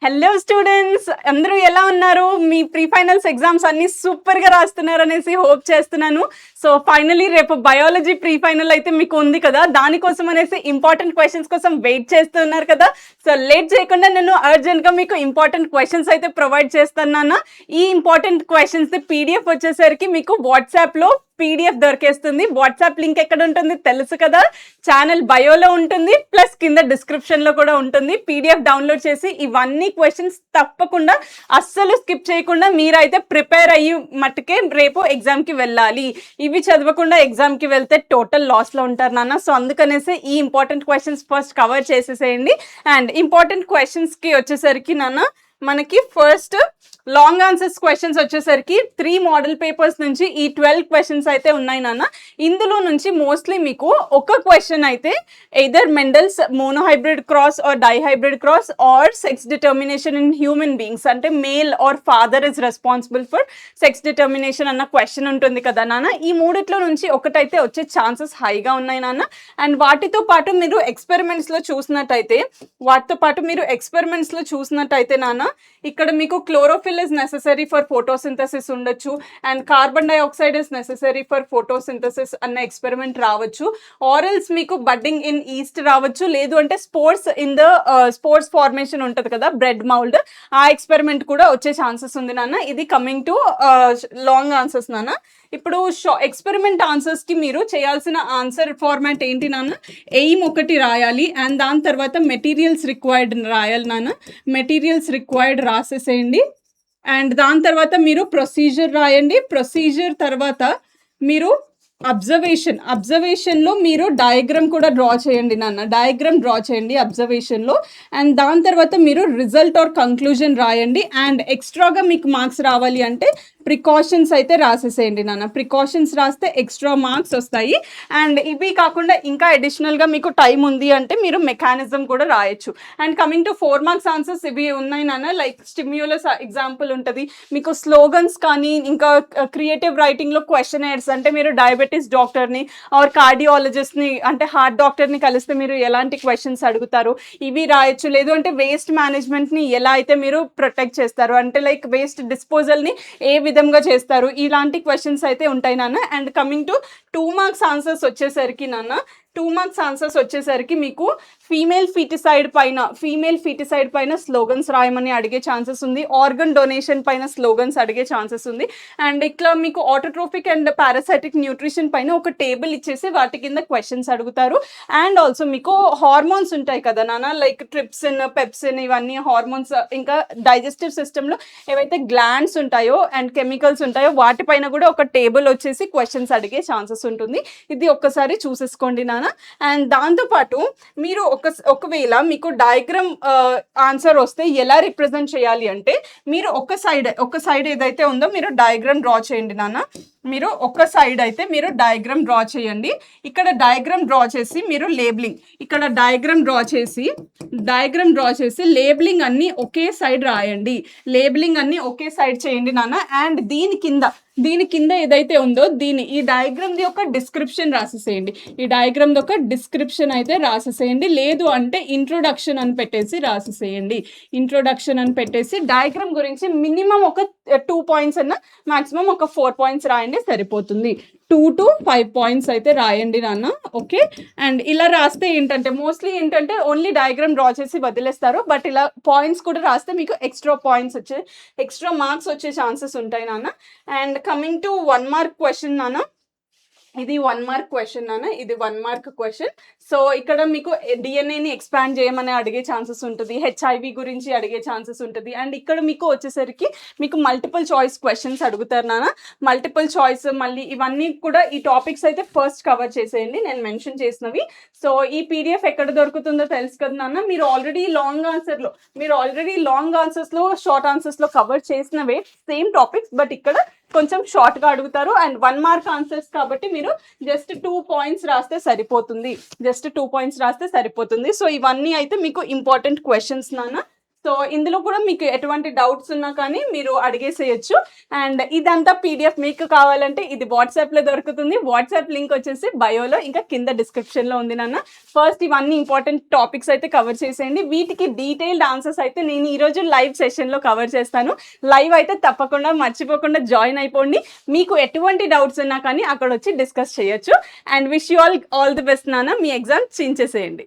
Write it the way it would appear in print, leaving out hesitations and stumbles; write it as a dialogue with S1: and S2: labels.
S1: Hello students, అందరూ ఎలా ఉన్నారు? మీ ప్రీ ఫైనల్స్ ఎగ్జామ్స్ అన్ని సూపర్గా రాస్తున్నారు అనేసి హోప్ చేస్తున్నాను. సో ఫైనలీ రేపు బయాలజీ ప్రీ ఫైనల్ అయితే మీకు ఉంది కదా, దానికోసం అనేసి ఇంపార్టెంట్ క్వశ్చన్స్ కోసం వెయిట్ చేస్తున్నారు కదా. సో లేట్ చేయకుండా నేను అర్జెంట్గా మీకు ఇంపార్టెంట్ క్వశ్చన్స్ అయితే ప్రొవైడ్ చేస్తున్నాను. ఈ ఇంపార్టెంట్ క్వశ్చన్స్ పీడిఎఫ్ వచ్చేసరికి మీకు వాట్సాప్లో పీడిఎఫ్ దొరికేస్తుంది. వాట్సాప్ లింక్ ఎక్కడ ఉంటుంది తెలుసు కదా, ఛానల్ బయోలో ఉంటుంది, ప్లస్ కింద డిస్క్రిప్షన్లో కూడా ఉంటుంది. పీడిఎఫ్ డౌన్లోడ్ చేసి ఇవన్నీ క్వశ్చన్స్ తప్పకుండా అస్సలు స్కిప్ చేయకుండా మీరైతే ప్రిపేర్ అయ్యి మట్టుకే రేపు ఎగ్జామ్కి వెళ్ళాలి. ఇవి చదవకుండా ఎగ్జామ్కి వెళ్తే టోటల్ లాస్లో ఉంటారు నాన్న. సో అందుకనేసి ఈ ఇంపార్టెంట్ క్వశ్చన్స్ ఫస్ట్ కవర్ చేసేసేయండి. అండ్ ఇంపార్టెంట్ క్వశ్చన్స్కి వచ్చేసరికి నాన్న మనకి ఫస్ట్ లాంగ్ ఆన్సర్స్ క్వశ్చన్స్ వచ్చేసరికి 3 మోడల్ పేపర్స్ నుంచి ఈ 12 క్వశ్చన్స్ అయితే ఉన్నాయి నాన్న. ఇందులో నుంచి మోస్ట్లీ మీకు ఒక క్వశ్చన్ అయితే either Mendel's monohybrid cross or dihybrid cross or sex determination in human beings, అంటే male or father is responsible for sex determination అన్న క్వశ్చన్ ఉంటుంది కదా నాన్న. ఈ మూడిట్లో నుంచి ఒకటైతే వచ్చే ఛాన్సెస్ హైగా ఉన్నాయి నాన్న. అండ్ వాటితో పాటు మీరు ఎక్స్పెరిమెంట్స్లో చూసినట్టయితే నాన్న, ఇక్కడ మీకు chlorophyll is necessary for photosynthesis ఉండొచ్చు, and carbon dioxide is necessary for photosynthesis అన్న ఎక్స్పెరిమెంట్ రావచ్చు. ఆరల్స్ మీకు బడ్డింగ్ ఇన్ ఈస్ట్ రావచ్చు, లేదు అంటే స్పోర్ట్స్ ఫార్మేషన్ ఉంటుంది కదా బ్రెడ్ మౌల్డ్, ఆ ఎక్స్పెరిమెంట్ కూడా వచ్చే ఛాన్సెస్ ఉంది నాన్న. ఇది కమింగ్ టు లాంగ్ ఆన్సర్స్ నాన్న. ఇప్పుడు ఎక్స్పెరిమెంట్ ఆన్సర్స్కి మీరు చేయాల్సిన ఆన్సర్ ఫార్మాట్ ఏంటి నాన్న? ఎయిమ్ ఒకటి రాయాలి, అండ్ దాని తర్వాత మెటీరియల్స్ రిక్వైర్డ్ రాయాలి నాన్న. Materials required రాసేసేయండి. అండ్ దాని తర్వాత మీరు ప్రొసీజర్ రాయండి. ప్రొసీజర్ తర్వాత మీరు అబ్జర్వేషన్లో మీరు డయాగ్రామ్ కూడా డ్రా చేయండి నాన్న. డయాగ్రామ్ డ్రా చేయండి అబ్జర్వేషన్లో. అండ్ దాని తర్వాత మీరు రిజల్ట్ ఆర్ కంక్లూజన్ రాయండి. అండ్ ఎక్స్ట్రాగా మీకు మార్క్స్ రావాలి అంటే ప్రికాషన్స్ అయితే రాసేసేయండి నాన్న. ప్రికాషన్స్ రాస్తే ఎక్స్ట్రా మార్క్స్ వస్తాయి. అండ్ ఇవి కాకుండా ఇంకా అడిషనల్గా మీకు టైం ఉంది అంటే మీరు మెకానిజం కూడా రాయొచ్చు. And coming to 4 marks answers ఇవి ఉన్నాయి నాన్న. లైక్ స్టిమ్యులస్ ఎగ్జాంపుల్ ఉంటుంది మీకు, స్లోగన్స్ కానీ ఇంకా క్రియేటివ్ రైటింగ్లో క్వశ్చనర్స్, అంటే మీరు డయాబెటీస్ డాక్టర్ని ఆర్ కార్డియాలజిస్ట్ని అంటే హార్ట్ డాక్టర్ని కలిస్తే మీరు ఎలాంటి క్వశ్చన్స్ అడుగుతారు ఇవి రాయొచ్చు. లేదు అంటే వేస్ట్ మేనేజ్మెంట్ని ఎలా అయితే మీరు ప్రొటెక్ట్ చేస్తారు, అంటే లైక్ వేస్ట్ డిస్పోజల్ని ఏ విధంగా చేస్తారు, ఇలాంటి క్వశ్చన్స్ అయితే ఉంటాయి నాన్న. And coming to 2 marks answers వచ్చేసరికి నాన్న, 2 మార్క్స్ ఆన్సర్స్ వచ్చేసరికి మీకు ఫీమేల్ ఫీటిసైడ్ పైన స్లోగన్స్ రాయమని అడిగే ఛాన్సెస్ ఉంది. ఆర్గన్ డొనేషన్ పైన స్లోగన్స్ అడిగే ఛాన్సెస్ ఉంది. అండ్ ఇట్లా మీకు ఆటోట్రోఫిక్ అండ్ పారాసైటిక్ న్యూట్రిషన్ పైన ఒక టేబుల్ ఇచ్చేసి వాటి కింద క్వశ్చన్స్ అడుగుతారు. అండ్ ఆల్సో మీకు హార్మోన్స్ ఉంటాయి కదా నాన్న, లైక్ ట్రిప్సిన్, పెప్సిన్, ఇవన్నీ హార్మోన్స్. ఇంకా డైజెస్టివ్ సిస్టంలో ఏవైతే గ్లాండ్స్ ఉంటాయో అండ్ కెమికల్స్ ఉంటాయో వాటిపైన కూడా ఒక టేబుల్ వచ్చేసి క్వశ్చన్స్ అడిగే ఛాన్సెస్ ఉంటుంది. ఇది ఒక్కసారి చూసేసుకోండి నాన్న. అండ్ దాంతోపాటు మీరు ఒకవేళ మీకు డయాగ్రామ్ ఆన్సర్ వస్తే ఎలా రిప్రజెంట్ చేయాలి అంటే, మీరు ఒక సైడ్ ఏదైతే ఉందో మీరు డయాగ్రామ్ డ్రా చేయండి నాన్న. మీరు ఒక సైడ్ అయితే మీరు డయాగ్రామ్ డ్రా చేయండి. ఇక్కడ డయాగ్రామ్ డ్రా చేసి మీరు లేబులింగ్, ఇక్కడ డయాగ్రామ్ డ్రా చేసి లేబులింగ్ అన్ని ఒకే సైడ్ రాయండి. లేబులింగ్ అన్ని ఒకే సైడ్ చేయండి నాన్న. అండ్ దీని కింద ఏదైతే ఉందో ఈ డయాగ్రామ్ యొక్క డిస్క్రిప్షన్ రాసేసేయండి. ఈ డయాగ్రామ్ యొక్క డిస్క్రిప్షన్ అయితే రాసేసేయండి. లేదు అంటే ఇంట్రొడక్షన్ అని పెట్టేసి డయాగ్రామ్ గురించి మినిమం ఒక 2 పాయింట్స్ అన్న మాక్సిమం ఒక 4 పాయింట్స్ రాయండి, సరిపోతుంది. 2 to 5 పాయింట్స్ అయితే రాయండి నాన్న. ఓకే. అండ్ ఇలా రాస్తే మోస్ట్లీ ఏంటంటే ఓన్లీ డయాగ్రామ్ డ్రా చేసి వదిలేస్తారు. బట్ ఇలా పాయింట్స్ కూడా రాస్తే మీకు ఎక్స్ట్రా మార్క్స్ వచ్చే ఛాన్సెస్ ఉంటాయి నాన్న. And coming to 1 mark question నాన్న, ఇది 1 మార్క్ క్వశ్చన్ నాన్న. ఇది 1 మార్క్ క్వశ్చన్. సో ఇక్కడ మీకు డిఎన్ఏని ఎక్స్పాండ్ చేయమని అడిగే ఛాన్సెస్ ఉంటుంది, హెచ్ఐవి గురించి అడిగే ఛాన్సెస్ ఉంటుంది. అండ్ ఇక్కడ మీకు వచ్చేసరికి మీకు మల్టిపుల్ చాయిస్ క్వశ్చన్స్ అడుగుతారు నాన్న. మల్టిపుల్ చాయిస్ మళ్ళీ ఇవన్నీ కూడా ఈ టాపిక్స్ అయితే ఫస్ట్ కవర్ చేసేయండి నేను మెన్షన్ చేసినవి. సో ఈ పీడిఎఫ్ ఎక్కడ దొరుకుతుందో తెలుసు కదా నాన్న. మీరు ఆల్రెడీ లాంగ్ ఆన్సర్స్లో షార్ట్ ఆన్సర్స్లో కవర్ చేసినవే సేమ్ టాపిక్స్, బట్ ఇక్కడ కొంచెం షార్ట్గా అడుగుతారు. అండ్ 1 మార్క్ ఆన్సర్స్ కాబట్టి మీరు జస్ట్ 2 పాయింట్స్ రాస్తే సరిపోతుంది. సో ఇవన్నీ అయితే మీకు ఇంపార్టెంట్ క్వశ్చన్స్ నాన్న. సో ఇందులో కూడా మీకు ఎటువంటి డౌట్స్ ఉన్నా కానీ మీరు అడిగేసేయచ్చు. అండ్ ఇదంతా పీడిఎఫ్ మీకు కావాలంటే ఇది వాట్సాప్‌లో దొరుకుతుంది. వాట్సాప్ లింక్ వచ్చేసి బయోలో ఇంకా కింద డిస్క్రిప్షన్‌లో ఉంది నాన్న. ఫస్ట్ ఇవన్నీ ఇంపార్టెంట్ టాపిక్స్ అయితే కవర్ చేసేయండి. వీటికి డీటెయిల్డ్ ఆన్సర్స్ అయితే నేను ఈరోజు లైవ్ సెషన్‌లో కవర్ చేస్తాను. లైవ్ అయితే తప్పకుండా మర్చిపోకుండా జాయిన్ అయిపోండి. మీకు ఎటువంటి డౌట్స్ ఉన్నా కానీ అక్కడొచ్చి డిస్కస్ చేయొచ్చు. And wish you all the best నాన్న. మీ ఎగ్జామ్ చించేసేయండి.